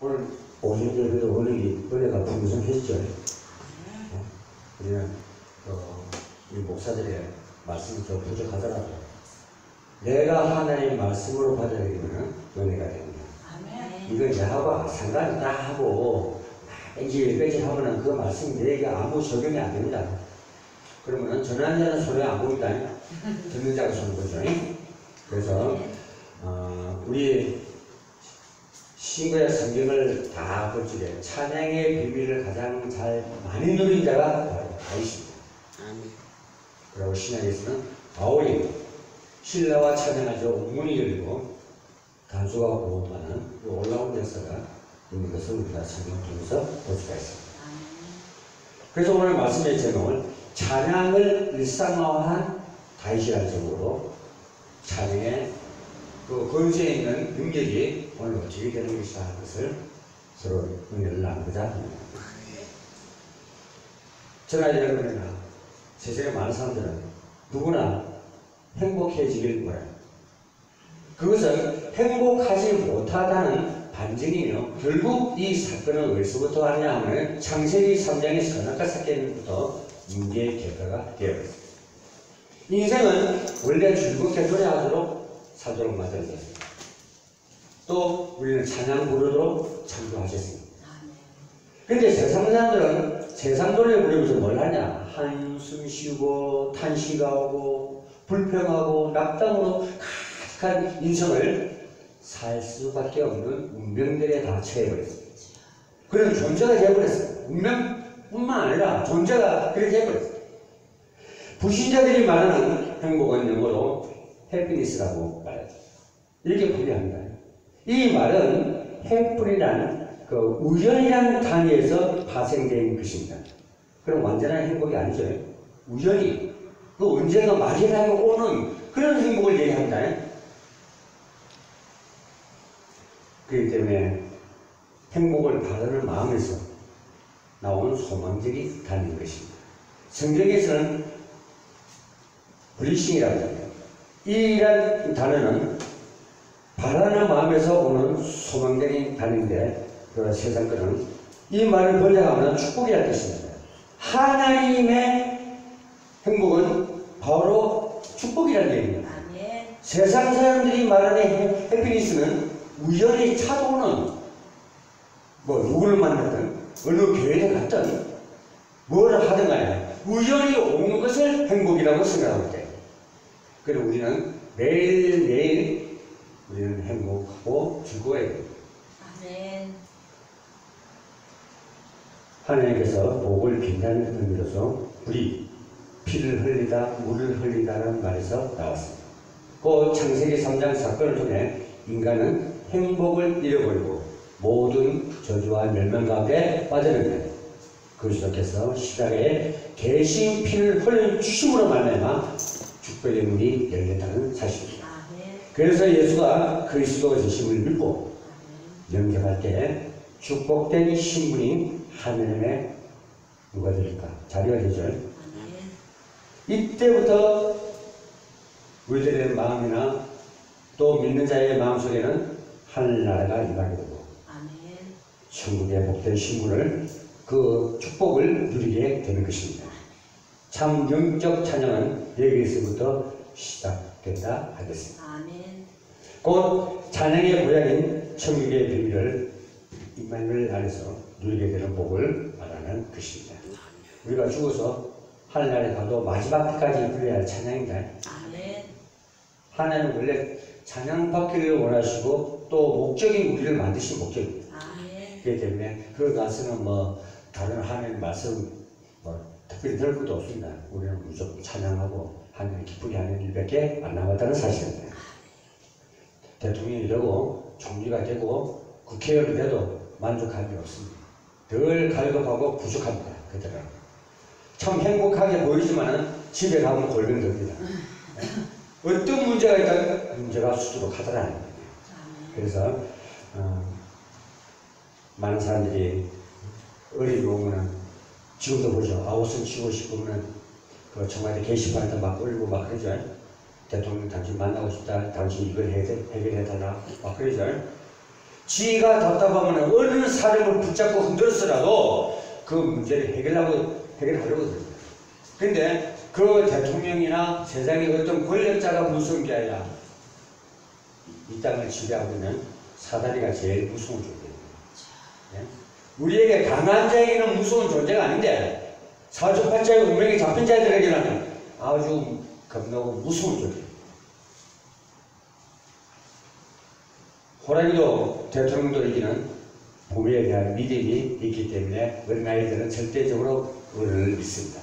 오늘 오전 예배도 은혜가 풍성했죠. 우리는 이 목사들의 말씀이 좀 부족하더라도 내가 하나님의 말씀으로 받아들이면 은혜가 됩니다. 이건 내하고 상관이 다 하고 뺀질뺀질 하면은 그 말씀이 내게 아무 적용이 안 됩니다. 그러면은 전하는 자는 소리 안 보인다. 듣는 자가 소리 보죠. 그래서 우리 신구약 성경을 다 볼 적에 찬양의 비밀을 가장 잘 많이 누린 자가 다윗입니다. 그리고 신약에서는 바울이 신라와 찬양하죠. 옥문이 열리고 간수가 구원받는 놀라운 역사가 있는 것을 우리가 성경을 통해서 볼 수가 있습니다. 그래서 오늘 말씀의 제목은 찬양을 일상화한 다윗이라는 제목으로 찬양의 그 권세에 있는 능력이 오늘 어떻게 되는 것이다 하는 것을 서로 은혜를 나누고자 합니다. 저나 여러분이나 세상에 많은 사람들은 누구나 행복해지길 바라요. 그것은 행복하지 못하다는 반증이며 결국 이 사건은 어디서부터 하냐 하면 창세기 3장의 선악과 사건부터 문제의 결과가 되어버렸습니다. 인생은 원래 즐겁게 노래하도록 살도록 만들어졌습니다. 또 우리는 찬양 부르도록 창조하셨습니다. 그런데 세상 사람들은 세상 노래 부르면서 뭘 하냐? 한숨 쉬고 탄식하고 불평하고 낙담으로 가득한 인생을 살 수밖에 없는 운명들에 다 처해버렸습니다. 그런 존재가 되어버렸어요. 운명뿐만 아니라 존재가 그렇게 되어버렸어요. 불신자들이 말하는 행복은 영어로 해피니스라고 말하죠. 이렇게 분류합니다. 이 말은 해플이라는 그 우연이라는 단위에서 파생된 것입니다. 그럼 완전한 행복이 아니죠. 우연히 그 언젠가 막연하게 오는 그런 행복을 얘기합니다. 그렇기 때문에 행복을 바라는 마음에서 나오는 소망들이 달린 것입니다. 성경에서는 블리싱이라고 합니다. 이란 단어는 바라는 마음에서 오는 소망들이 달린데 그 세상 거는 이 말을 번역하면 축복이라는 뜻입니다. 하나님의 행복은 바로 축복이라는 얘기입니다. 세상 사람들이 말하는 해피니스는 우연히 찾아오는 누구를 만났든 어느 교회에 갔든 뭘 하든 간에 우연히 오는 것을 행복이라고 생각하고 있대요. 그래서 우리는 매일매일 우리는 행복하고 즐거워야 됩니다. 아멘. 하나님께서 복을 빈다는 의미로서 불이 피를 흘리다 물을 흘리다라는 말에서 나왔습니다. 그 창세기 3장 사건을 통해 인간은 행복을 잃어버리고 모든 저주와 멸망 가운데 빠졌는데 그리스도께서 시작에 계신 피를 흘려주심으로 말미암아 축복의 문이 열렸다는 사실입니다. 그래서 예수가 그리스도 되심을 믿고 영접할 때 축복된 신분인 하나님의 누가 될까? 자리가 되죠. 이때부터 우리들의 마음이나 또 믿는 자의 마음속에는 하늘나라가 임하게 되고 천국의 복된 신분을 그 축복을 누리게 되는 것입니다. 참 영적 찬양은 여기서부터 시작된다 하겠습니다. 곧 찬양의 고향인 천국의 비밀을 임마누엘 안에서 누리게 되는 복을 말하는 것입니다. 우리가 죽어서 하늘나라에 가도 마지막 때까지 불러야 할 찬양입니다. 하나님은 원래 찬양받기를 원하시고 또 목적이 우리를 만드신 목적입니다. 그렇기 때문에 그 가서는 다른 하나님의 말씀 특별히 들을 것도 없습니다. 우리는 무조건 찬양하고 하나님 기쁘게 하는 일밖에 안 남았다는 사실입니다. 대통령이 되고 총리가 되고 국회의원이 돼도 만족함이 없습니다. 늘 갈급하고 부족합니다. 그들은 참 행복하게 보이지만 집에 가면 골병됩니다. 어떤 문제가 있다면 문제가 수두룩하더라는 거예요. 그래서 많은 사람들이 어린이 오면은 지금도 보죠. 아웃을 치고 싶으면 그 청와대 게시판에다 막 올리고 막 그러죠. 대통령 당신 만나고 싶다. 당신 이걸 해결해달라. 막 그러죠. 지가 답답하면 어느 사람을 붙잡고 흔들었으라도 그 문제를 해결하려고 합니다. 근데 그 대통령이나 세상의 어떤 권력자가 무서운 게 아니라 이 땅을 지배하고 있는 사다리가 제일 무서운 존재입니다. 우리에게 강한 자에게는 무서운 존재가 아닌데 사주팔자의 운명이 잡힌 자들에게는 아주 겁나고 무서운 존재입니다. 호랑이도 대통령도 이기는 부모에 대한 믿음이 있기 때문에 어린아이들은 절대적으로 어른을 믿습니다.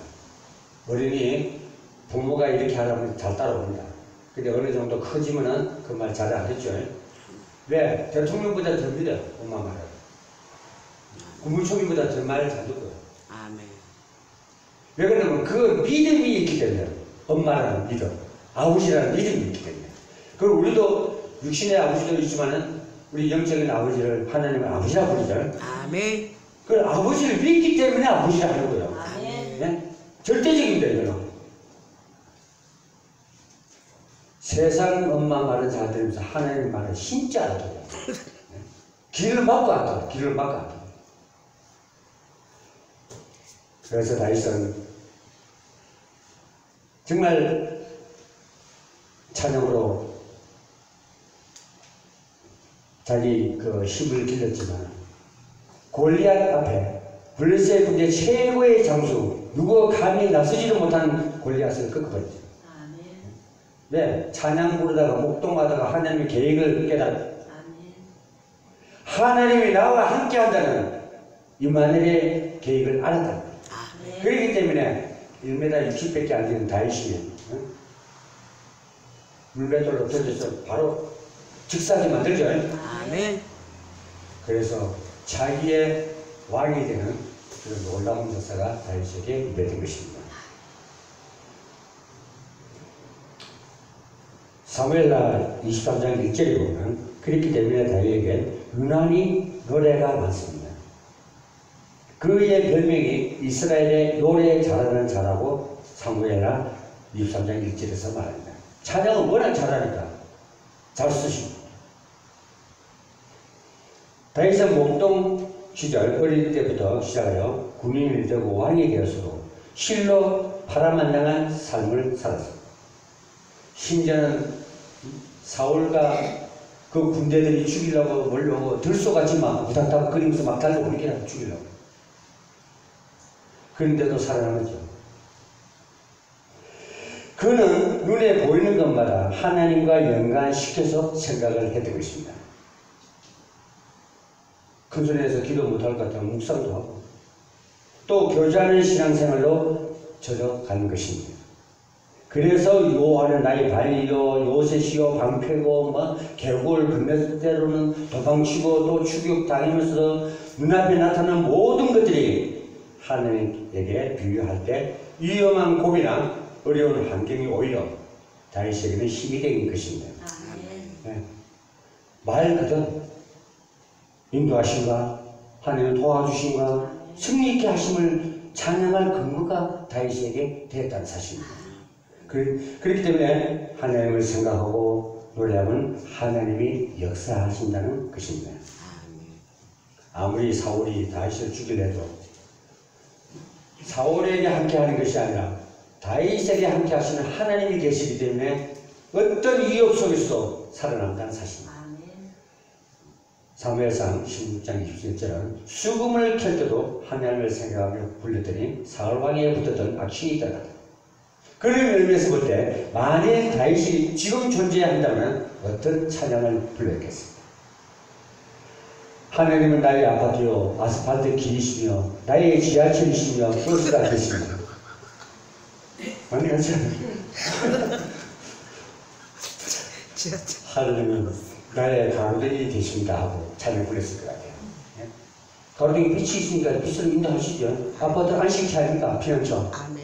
어린이 부모가 이렇게 하라면 잘 따라옵니다. 근데 어느 정도 커지면은 그 말 잘 안 했죠. 왜? 대통령보다 더 믿어요. 엄마 말을. 국무총리보다 더 말을 잘 듣고요. 아멘. 왜 그러냐면 그 믿음이 있기 때문에 엄마라는 믿음, 아버지라는 믿음이 있기 때문에. 그리고 우리도 육신의 아버지도 있지만은 우리 영적인 아버지를 하나님의 아버지라고 부르죠. 아멘. 그 아버지를 믿기 때문에 아버지라 하는 거예요. 아멘. 네? 절대적입니다, 이거는. 세상 엄마 말은 잘 들으면서 하나님 말은 진짜 안 들어요. 길을 막고 안 들어요. 길을 막고 안 들어요. 그래서 다윗은 정말 찬양으로 자기 그 힘을 길렀지만 골리앗 앞에 블레셋 군대 최고의 장수 누구 감히 나서지도 못한 골리앗을 꺾어버렸죠. 아멘. 네, 찬양 부르다가 목동하다가 하나님의 계획을 깨달아. 아멘. 하나님이 나와 함께 한다는 이마누엘의 계획을 알았다. 아멘. 그렇기 때문에 1m 60밖에 안 되는 다윗이 물맷돌로 던져서 바로 즉사하게 만들죠. 아멘. 그래서 자기의 왕이 되는 그런 놀라운 역사가 다윗에게 임했던 것입니다. 사무엘하 23장 1절에 보면 그렇기 때문에 다윗에게 유난히 노래가 많습니다. 그의 별명이 이스라엘의 노래 잘하는 자라고 사무엘하 23장 1절에서 말합니다. 찬양은 워낙 잘하니까 잘 쓰시고 다윗은 목동 시절 어릴 때부터 시작하여 군인이 되고 왕이 되었어도 실로 파란만장한 삶을 살았습니다. 심지어는 사울과 그 군대들이 죽이려고 몰려오고 들소같이 막 우당탕 끓이면서 막 달려오고 이렇게 죽이려고. 그런데도 살아남았죠. 그는 눈에 보이는 것마다 하나님과 연관시켜서 생각을 했던 것입니다. 큰 소리에서 기도 못할 것 같으면 묵상도 하고 또 교제하는 신앙생활로 젖어가는 것입니다. 그래서 요하는 나의 발이요 요셋이요 방패고 계곡을 건널 때로는 도망치고 또 추격당하면서 눈앞에 나타나는 모든 것들이 하나님에게 비유할 때 위험한 고비나 어려운 환경이 오히려 다윗에게는 힘이 된 것입니다. 네. 말 그대로 인도하신가 하나님 도와주신가 승리있게 하심을 찬양할 근거가 다윗에게 되었다는 사실입니다. 그렇기 때문에 하나님을 생각하고 노래하면 하나님이 역사하신다는 것입니다. 아무리 사울이 다윗을 죽이려도 사울에게 함께하는 것이 아니라 다윗에게 함께하시는 하나님이 계시기 때문에 어떤 위협 속에서도 살아남다는 사실입니다. 사무엘상 16장 27절은 수금을 켤 때도 하나님을 생각하며 불렀더니 사울왕위에 붙었던 악취가 있다가 그런 의미에서 볼 때 만일 다윗이 지금 존재한다면 어떤 찬양을 불렀겠습니까? 하나님은 나의 아파트요 아스팔트 길이시며 나의 지하철이시며 버스가 되십니다. 아니겠죠? 하나님은 나의 가로등이 되십니다 하고 찬양 불렀을 것 같아요. 가로등이 빛이 있으니까 빛을 인도하시죠. 아파트 안식처 아닙니까? 피난처. 아멘.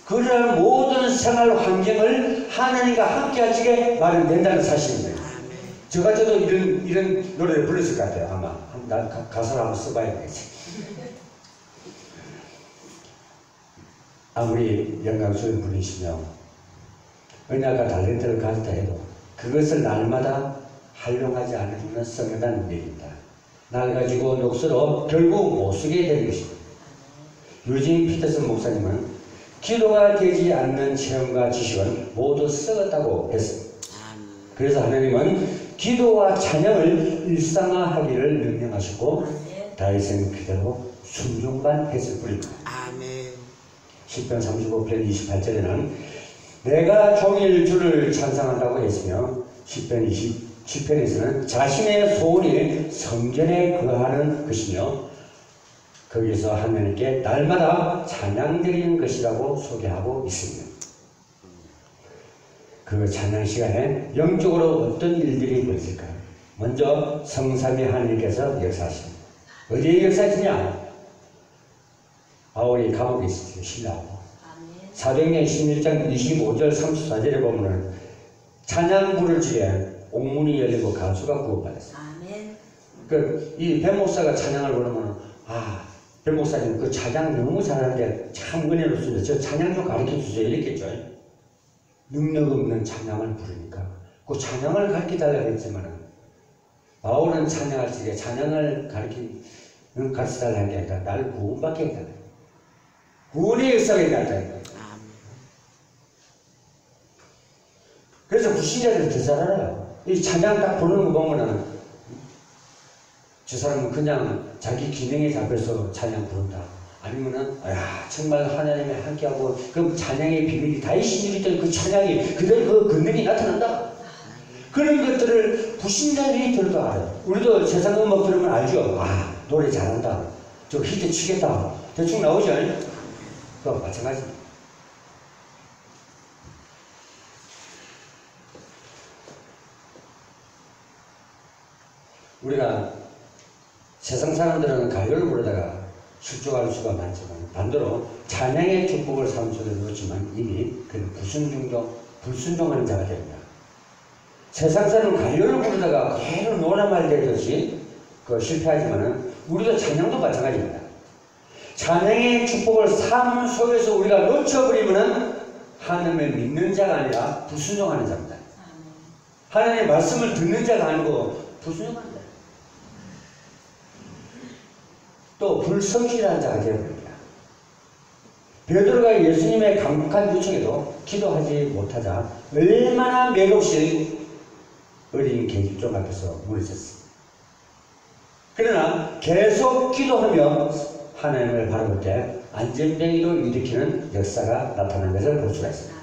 그런 모든 생활 환경을 하나님과 함께 하시게 마련된다는 사실입니다. 저도 이런 노래를 불렀을 것 같아요. 아마 난 가사를 한번 써봐야 되겠지. 아무리 영광스러운 분이시며 은혜가 달란트를 가졌다 해도 그것을 날마다 활용하지 않으면 썩어난 일입니다. 날 가지고 녹슬어 결국 못 쓰게 되는 것입니다. 유진 피터슨 목사님은 기도가 되지 않는 체험과 지식은 모두 썩었다고 했습니다. 그래서 하나님은 기도와 찬양을 일상화하기를 명령하시고 다윗은 그대로 순종만 했을 뿐입니다. 시편 35편 28절에는 내가 종일 주를 찬양한다고 했으며 시편 27편에서는 자신의 소원이 성전에 거하는 것이며 거기서 하나님께 날마다 찬양드리는 것이라고 소개하고 있습니다. 그 찬양 시간에 영적으로 어떤 일들이 벌어질까요? 먼저 성삼위 하나님께서 역사하십니다. 어디에 역사하시냐? 바울이 감옥에 있을 때 신라하고 사도행전 16장 25절 34절에 보면은 찬양 부를 적에 옥문이 열리고 간수가 구원받았어요. 이 변목사가 찬양을 부르면 변목사님 그 찬양 너무 잘하는데 참 은혜롭습니다. 저 찬양 좀 가르쳐 주세요 이랬겠죠. 능력 없는 찬양을 부르니까 그 찬양을 가르쳐 달라고 했지만은 바울은 찬양할 적에 찬양을 가르쳐 달라는 게 아니라 나를 구원받게 해달라. 구원의 역사가 있다니까. 그래서 불신자들은 더 잘 알아요. 이 찬양 딱 부르는 거 보면은 저 사람은 그냥 자기 기능에 잡혀서 찬양 부른다. 아니면은 정말 하나님의 함께하고 그 찬양의 비밀이 다윗이 누렸던 그 찬양이 그대로 그 권능이 나타난다. 그런 것들을 불신자들이 들도 알아요. 우리도 세상 음악 들으면 알죠. 노래 잘한다. 저 히트 치겠다. 대충 나오죠. 그거 마찬가지입니다. 우리가 세상 사람들은 가요를 부르다가 실족할 수가 많지만 반대로 찬양의 축복을 삶 속에 놓지만 이미 그는 불순종하는 자가 됩니다. 세상 사람은 가요를 부르다가 계속 노래말 되듯이 실패하지만은 우리도 찬양도 마찬가지입니다. 찬양의 축복을 삶 속에서 우리가 놓쳐버리면은 하나님을 믿는 자가 아니라 불순종하는 자입니다. 하나님의 말씀을 듣는 자가 아니고 불순종하는 자입니다. 또 불성실한 자가 되어버립니다. 베드로가 예수님의 강력한 요청에도 기도하지 못하자 얼마나 맥없이 어린 계집종 앞에서 무너졌습니다. 그러나 계속 기도하며 하나님을 바라볼 때 안전뱅이로 일으키는 역사가 나타나는 것을 볼 수가 있습니다.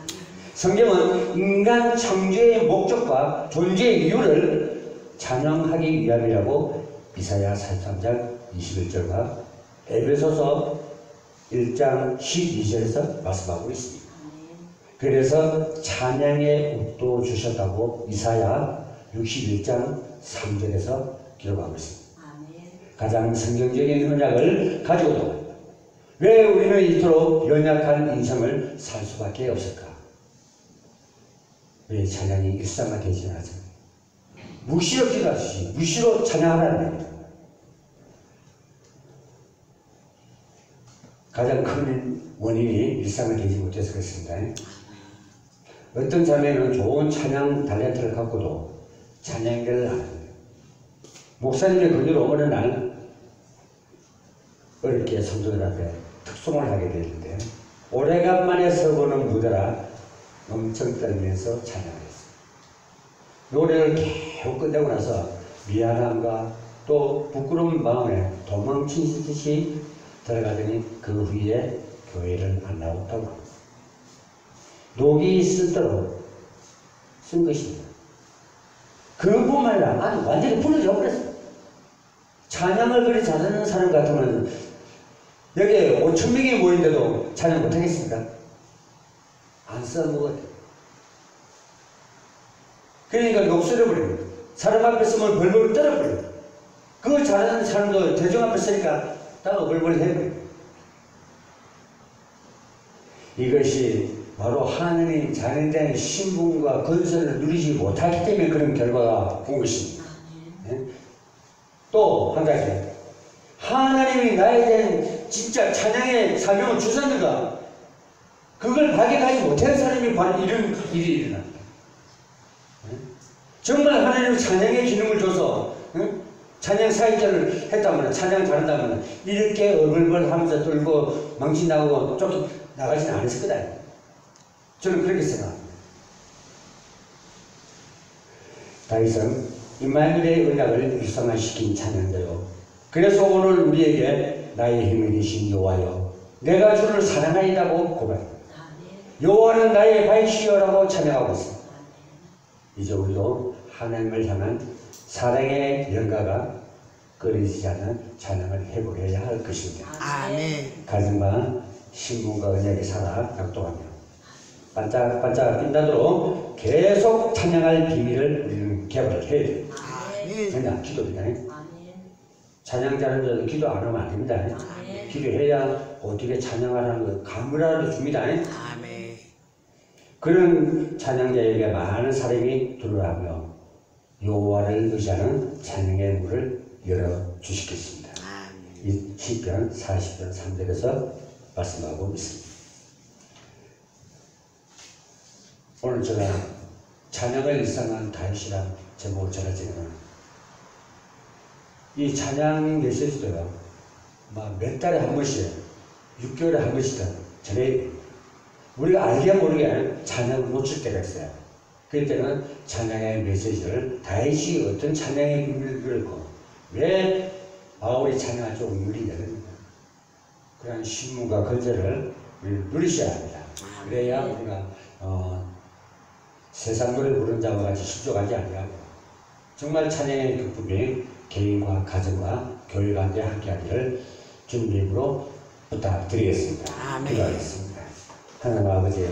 성경은 인간 창조의 목적과 존재의 이유를 찬양하기 위함이라고 이사야 43장 21절과 에베소서 1장 12절에서 말씀하고 있습니다. 그래서 찬양의 옷도 주셨다고 이사야 61장 3절에서 기록하고 있습니다. 가장 성경적인 언약을 가지고도 왜 우리는 이토록 연약한 인생을 살 수밖에 없을까? 왜 찬양이 일상화되지 않았습니까? 무시로 기도하시지 무시로 찬양하라는 겁니다. 가장 큰 원인이 일상화되지 못해서 그렇습니다. 어떤 자매는 좋은 찬양 탤런트를 갖고도 찬양들을 안 합니다. 목사님의 권유로 어느 날 어렵게 성도들 앞에 특송을 하게 되는데 오래간만에 서보는 무대라 엄청 떨면서 찬양했어요. 노래를 계속 끝내고 나서 미안함과 또 부끄러운 마음에 도망치듯이 들어가더니 그 후에 교회를 안 나왔다고 합니다. 녹이 쓸대로 쓴 것입니다. 그뿐만 아니라 아주 완전히 부러져 버렸어요. 찬양을 그리 잘하는 사람 같으면 여기에 5,000명이 모인데도 찬양 못하겠습니까? 안 써먹어요. 그러니까 녹슬어버려요. 사람 앞에 서면 벌벌 떨어버려요. 그걸 잘하는 사람도 대중 앞에 서니까 다 벌벌 해버려요. 이것이 바로 하나님 자녀된 신분과 건설을 누리지 못하기 때문에 그런 결과가 온 것입니다. 네? 또 한 가지, 하나님이 나에 대한 진짜 찬양의 사명을 주셨는가? 그걸 발견하지 못한 사람이 바로 이런 일이 일어납니다. 네? 정말 하나님 찬양의 기능을 줘서 찬양 사역자를 했다면, 찬양 잘한다면 이렇게 얼굴벌 하면서 떨고 망신나고 좀 나가지는 않았을 거다. 저는 그렇게 생각합니다. 다윗은 임마누엘의 언약을 일상화시킨 찬양대요. 그래서 오늘 우리에게 나의 힘이 되신 여호와여, 내가 주를 사랑하이다고 고백합니다. 여호와는 나의 바위시여라고 찬양하고 있습니다. 이제 우리도 하나님을 향한 사랑의 연가가 끊어지지 않는 찬양을 해보려야 할 것입니다. 아멘. 가정과 신분과 언약의 사랑 약도하며 반짝반짝 빛나도록 계속 찬양할 비밀을 우리는 개발을 해야 돼요. 그냥 기도입니다. 찬양자는 자도 기도 안 하면 안 됩니다. 기도해야 어떻게 찬양하라는 거 감물하러 줍니다. 아멘. 그런 찬양자에게 많은 사람이 들어가며 여호와를 의지하는 찬양의 문을 열어주시겠습니다. 이 시편 40편 3절에서 말씀하고 있습니다. 오늘 제가 찬양을 일상한 다윗이란 제목을 전하지만 이 찬양 메시지도요, 몇 달에 한 번씩, 6개월에 한 번씩 전해야 돼요. 우리가 알게 모르게 찬양을 놓칠 때가 있어요. 그럴 때는 찬양의 메시지를 다윗이 어떤 찬양의 비밀을 들고 왜 바울이 찬양할 줄 누리냐 그럽니다. 그런 신문과 건설을 누리셔야 합니다. 그래야 우리가 세상 노래 부르는 자와 같이 실족하지 아니하고 정말 찬양의 기쁨이 개인과 가정과 교회 가운데 함께하기를 주님 이름으로 부탁드리겠습니다. 아멘. 기도하겠습니다. 하나님 아버지,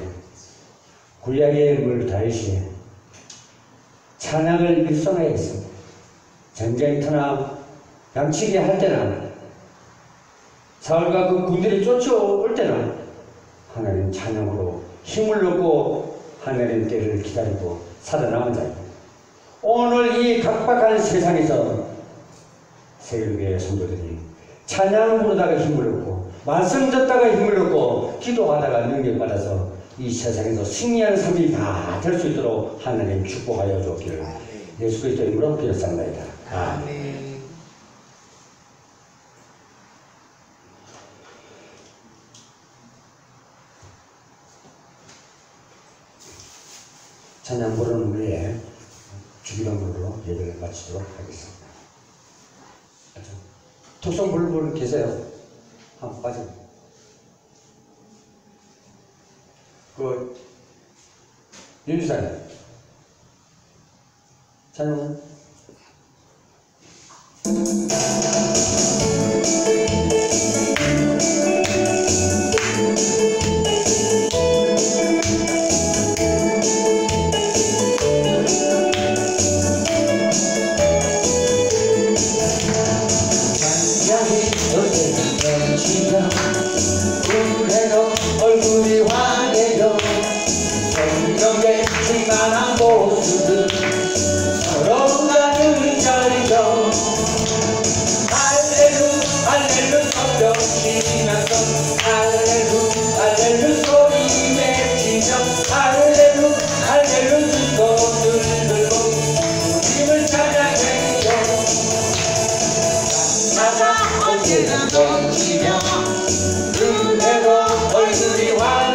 구약의 물 다윗이 찬양을 일성하였습니다. 전쟁터나 양치기 할 때나 사울과 그 군들이 쫓아올 때나 하나님 찬양으로 힘을 얻고 하나님 때를 기다리고 살아남은 자입니다. 오늘 이 각박한 세상에서 세일교회 성도들이 찬양 부르다가 힘을 얻고 말씀 듣다가 힘을 얻고 기도하다가 능력받아서 이 세상에서 승리하는 삶이 다 될 수 있도록 하나님 축복하여 주옵기를 예수 그리스도 이름으로 기도합니다. 아멘. 찬양 부르는 후에 주기도문으로 예배를 마치도록 하겠습니다. 특성 부르는 분 계세요? 한번 빠져. 윤주사님 찬양은? 얼굴이 환해져 성경에 충만한 모습들 서로가 는 자리죠. 할렐루 성경 지면서 할렐루 소리 외치며 할렐루 두손을 들고 주님을 찬양해요. 마사 언제나 넘치며 눈에도 얼굴이 환